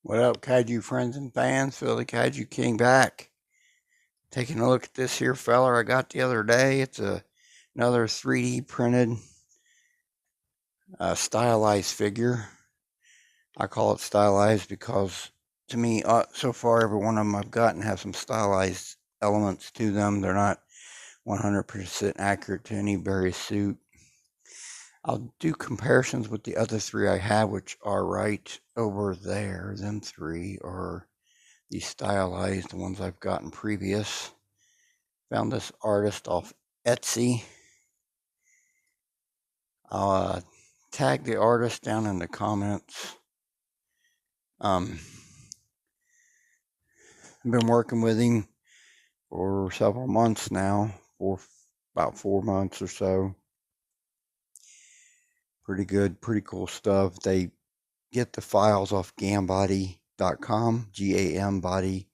What up, kaiju friends and fans? Phil the Kaiju King back. Taking a look at this here feller I got the other day. It's another 3D printed stylized figure. I call it stylized because to me, so far, every one of them I've gotten have some stylized elements to them. They're not 100% accurate to any various suit. I'll do comparisons with the other three I have, which are right over there. Them three are the stylized ones I've gotten previous. Found this artist off Etsy. I'll tag the artist down in the comments. I've been working with him for several months now, for about 4 months or so. Pretty good, pretty cool stuff. They get the files off gambody.com, GAMbody.com.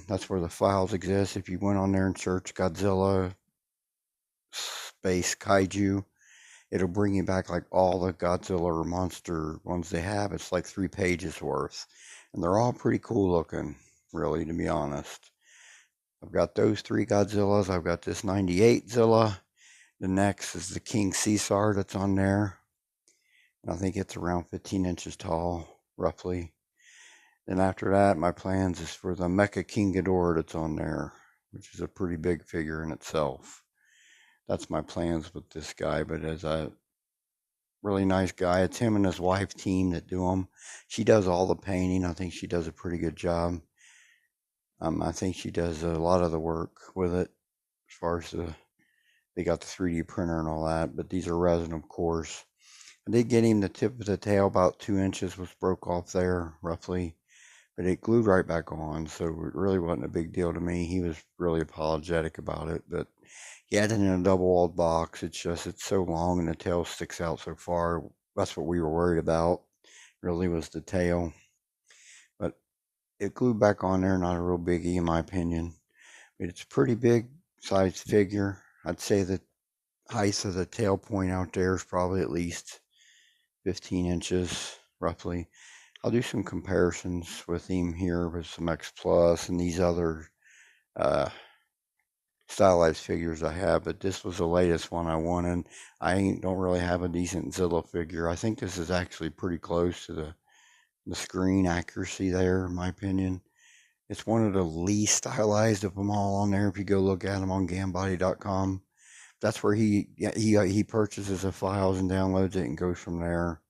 That's where the files exist. If you went on there and search Godzilla space kaiju, it'll bring you back like all the Godzilla or monster ones they have. It's like 3 pages worth. And they're all pretty cool looking, really, to be honest. I've got those 3 Godzillas. I've got this 98 Zilla. The next is the King Caesar that's on there. And I think it's around 15 inches tall, roughly. Then after that, my plans is for the Mecha King Ghidorah that's on there, which is a pretty big figure in itself. That's my plans with this guy, but as a really nice guy, it's him and his wife team that do them. She does all the painting. I think she does a pretty good job. I think she does a lot of the work with it, as far as they got the 3D printer and all that, but these are resin, of course. I did get him the tip of the tail, about 2 inches was broke off there, roughly, but it glued right back on, so it really wasn't a big deal to me. He was really apologetic about it, but he had it in a double-walled box. It's just, it's so long and the tail sticks out so far. That's what we were worried about, really, was the tail. But it glued back on there, not a real biggie in my opinion. But it's a pretty big sized figure. I'd say the height of the tail point out there is probably at least 15 inches, roughly. I'll do some comparisons with him here with some X Plus and these other stylized figures I have, but this was the latest one I wanted. I don't really have a decent Zilla figure. I think this is actually pretty close to the screen accuracy there, in my opinion. It's one of the least stylized of them all on there. If you go look at them on gambody.com, that's where he purchases the files and downloads it and goes from there.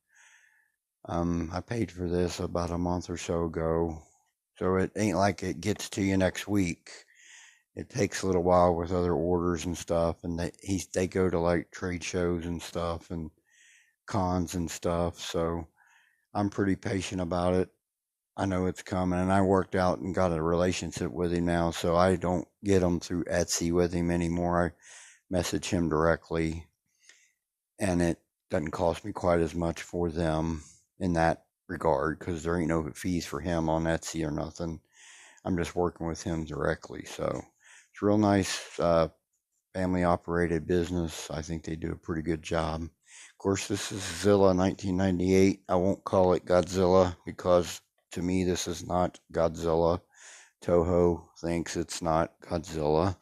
I paid for this about a month or so ago, so it ain't like it gets to you next week. It takes a little while with other orders and stuff, and they go to like trade shows and stuff and cons and stuff, so I'm pretty patient about it. I know it's coming, and I worked out and got a relationship with him now, so I don't get them through Etsy with him anymore. I message him directly, and it doesn't cost me quite as much for them in that regard, because there ain't no fees for him on Etsy or nothing. I'm just working with him directly, so it's real nice, family operated business. I think they do a pretty good job. Of course, this is Zilla 1998. I won't call it Godzilla because to me this is not Godzilla. Toho thinks it's not Godzilla.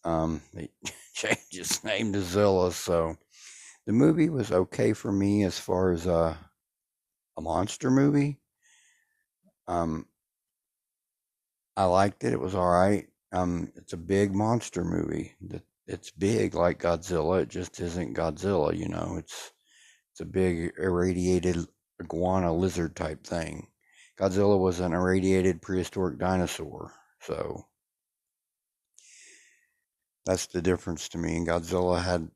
They changed its name to Zilla, so the movie was okay for me as far as a monster movie. I liked it. It was all right. It's a big monster movie. It's big like Godzilla. It just isn't Godzilla, you know. It's a big irradiated iguana lizard type thing. Godzilla was an irradiated prehistoric dinosaur, so that's the difference to me. And Godzilla had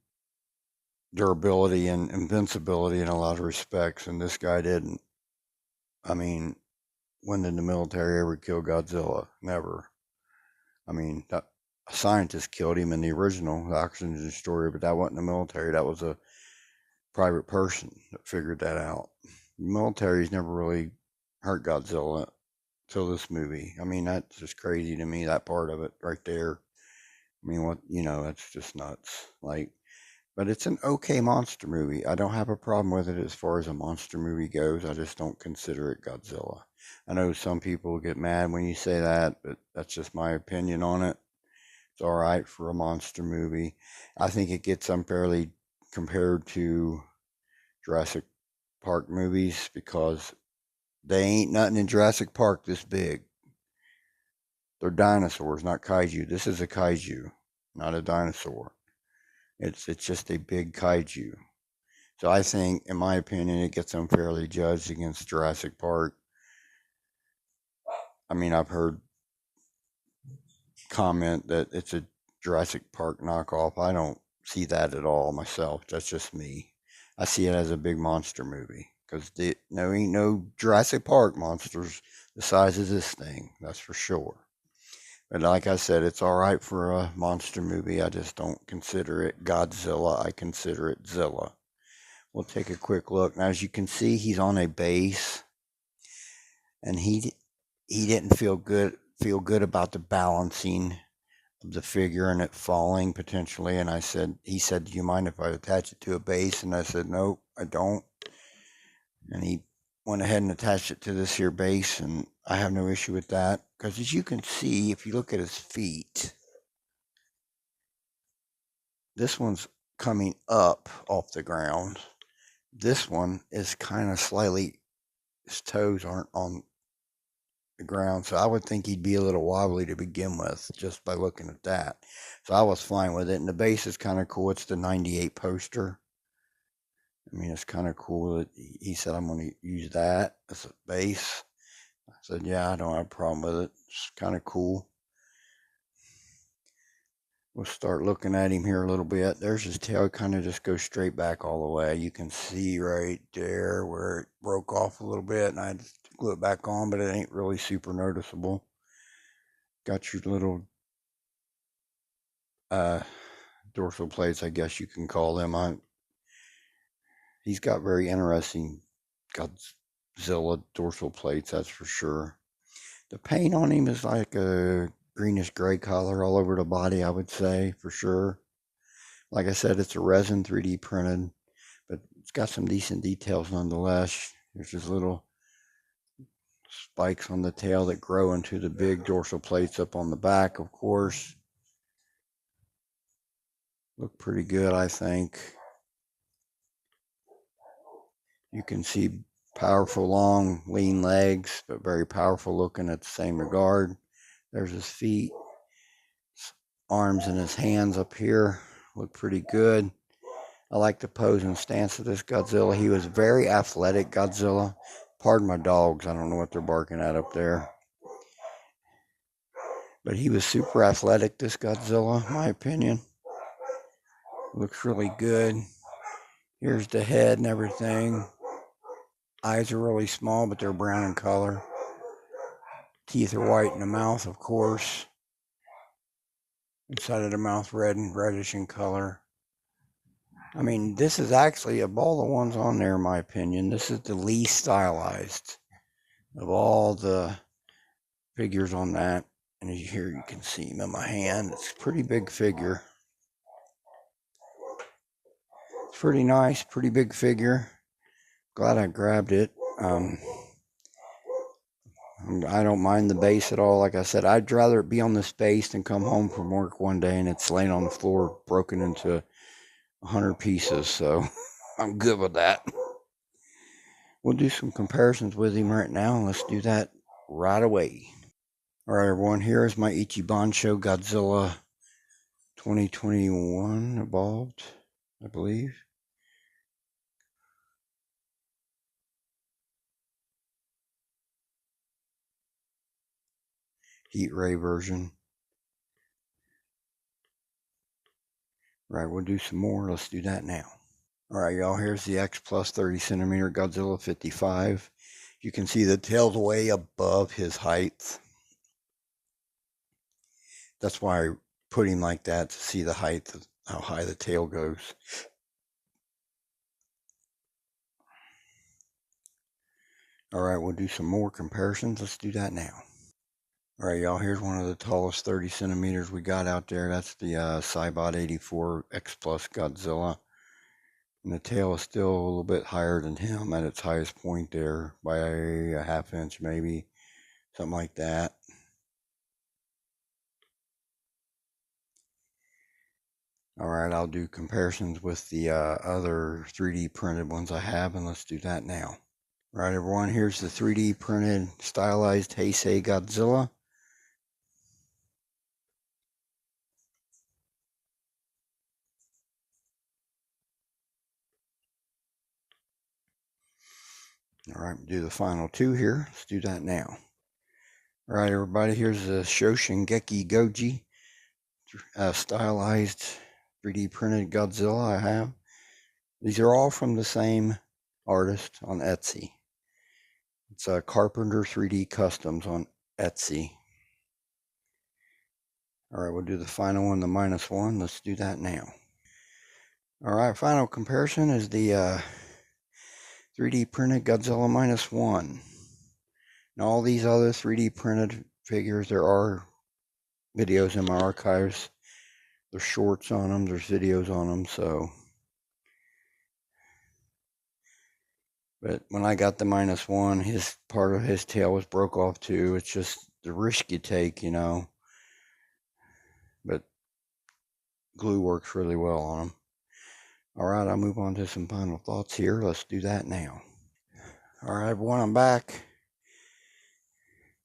durability and invincibility in a lot of respects, and this guy didn't. I mean, when did the military ever kill Godzilla? Never. I mean, a scientist killed him in the original the Oxygen story, but that wasn't the military. That was a private person that figured that out. The military's never really hurt Godzilla till this movie. I mean, that's just crazy to me, that part of it right there. I mean, what, you know, that's just nuts. Like, But it's an okay monster movie. I don't have a problem with it as far as a monster movie goes. I just don't consider it Godzilla. I know some people get mad when you say that, but that's just my opinion on it. It's all right for a monster movie. I think it gets unfairly compared to Jurassic Park movies because they ain't nothing in Jurassic Park this big. They're dinosaurs, not kaiju. This is a kaiju, not a dinosaur. It's just a big kaiju. So I think, in my opinion, it gets unfairly judged against Jurassic Park. I mean, I've heard comment that it's a Jurassic Park knockoff. I don't see that at all myself. That's just me. I see it as a big monster movie because there ain't no Jurassic Park monsters the size of this thing. That's for sure. But like I said, it's all right for a monster movie. I just don't consider it Godzilla. I consider it Zilla. We'll take a quick look. Now, as you can see, he's on a base, and he didn't feel good about the balancing of the figure and it falling potentially. And he said, "Do you mind if I attach it to a base?" And I said, "No, I don't." And he went ahead and attached it to this here base, and I have no issue with that because, as you can see, if you look at his feet, this one's coming up off the ground. This one is kind of slightly, his toes aren't on the ground, so I would think he'd be a little wobbly to begin with just by looking at that. So I was fine with it, and the base is kind of cool. It's the 98 poster. I mean, it's kind of cool that he said, "I'm going to use that as a base." I said, "Yeah, I don't have a problem with it. It's kind of cool." We'll start looking at him here a little bit. There's his tail, kind of just goes straight back all the way. You can see right there where it broke off a little bit, and I just glue it back on, but it ain't really super noticeable. Got your little dorsal plates, I guess you can call them. He's got very interesting Godzilla dorsal plates, that's for sure. The paint on him is like a greenish gray color all over the body, I would say, for sure. Like I said, it's a resin 3D printed, but it's got some decent details nonetheless. There's just little spikes on the tail that grow into the big dorsal plates up on the back, of course. Look pretty good, I think. You can see powerful, long, lean legs, but very powerful looking at the same regard. There's his feet, his arms, and his hands up here. Look pretty good. I like the pose and stance of this Godzilla. He was very athletic, Godzilla. Pardon my dogs. I don't know what they're barking at up there. But he was super athletic, this Godzilla, in my opinion. Looks really good. Here's the head and everything. Eyes are really small, but they're brown in color. Teeth are white in the mouth, of course. Inside of the mouth, red and reddish in color. I mean, this is actually, of all the ones on there, in my opinion, this is the least stylized of all the figures on that. And as here, you can see him in my hand. It's a pretty big figure. It's pretty nice, pretty big figure. Glad I grabbed it. I don't mind the base at all. Like I said, I'd rather it be on this base than come home from work one day and it's laying on the floor broken into 100 pieces. So I'm good with that. We'll do some comparisons with him right now, and let's do that right away. All right, everyone, here is my Ichiban Show Godzilla 2021 Evolved, I believe. Heat ray version. Right, we'll do some more. Let's do that now. All right, y'all, here's the X plus 30 centimeter Godzilla 55. You can see the tail's way above his height. That's why I put him like that, to see the height, how high the tail goes. All right, we'll do some more comparisons. Let's do that now. All right, y'all, here's one of the tallest 30 centimeters we got out there. That's the Cybot 84 X Plus Godzilla. And the tail is still a little bit higher than him at its highest point there by a half inch maybe, something like that. Alright, I'll do comparisons with the other 3D printed ones I have, and let's do that now. Alright everyone, here's the 3D printed stylized Heisei Godzilla. Alright, do the final two here. Let's do that now. Alright everybody, here's the Shingeki Goji stylized 3D printed Godzilla I have. These are all from the same artist on Etsy. It's a Carpenter 3D Customs on Etsy. Alright, we'll do the final one, the -1. Let's do that now. Alright, final comparison is the 3D printed Godzilla -1. And all these other 3D printed figures, there are videos in my archives. There's shorts on them, there's videos on them, so. But when I got the -1, his part of his tail was broke off too. It's just the risk you take, you know. But glue works really well on them. Alright, I'll move on to some final thoughts here. Let's do that now. Alright everyone, I'm back.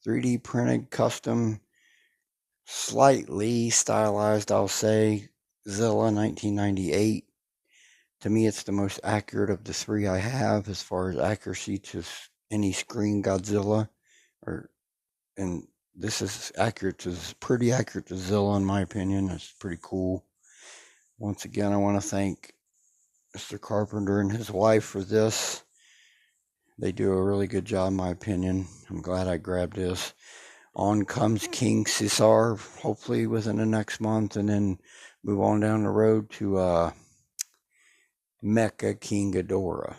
3D printed, custom, slightly stylized, I'll say, Zilla 1998. To me, it's the most accurate of the three I have as far as accuracy to any screen Godzilla. And this is pretty accurate to Zilla in my opinion. It's pretty cool. Once again, I want to thank Mr. Carpenter and his wife for this. They do a really good job in my opinion. I'm glad I grabbed this. On comes King Caesar, hopefully within the next month, and then move on down the road to Mecha King Ghidorah.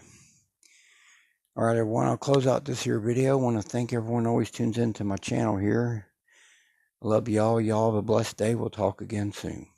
Alright everyone, I'll close out this here video. I want to thank everyone who always tunes into my channel here. I love y'all. Y'all have a blessed day. We'll talk again soon.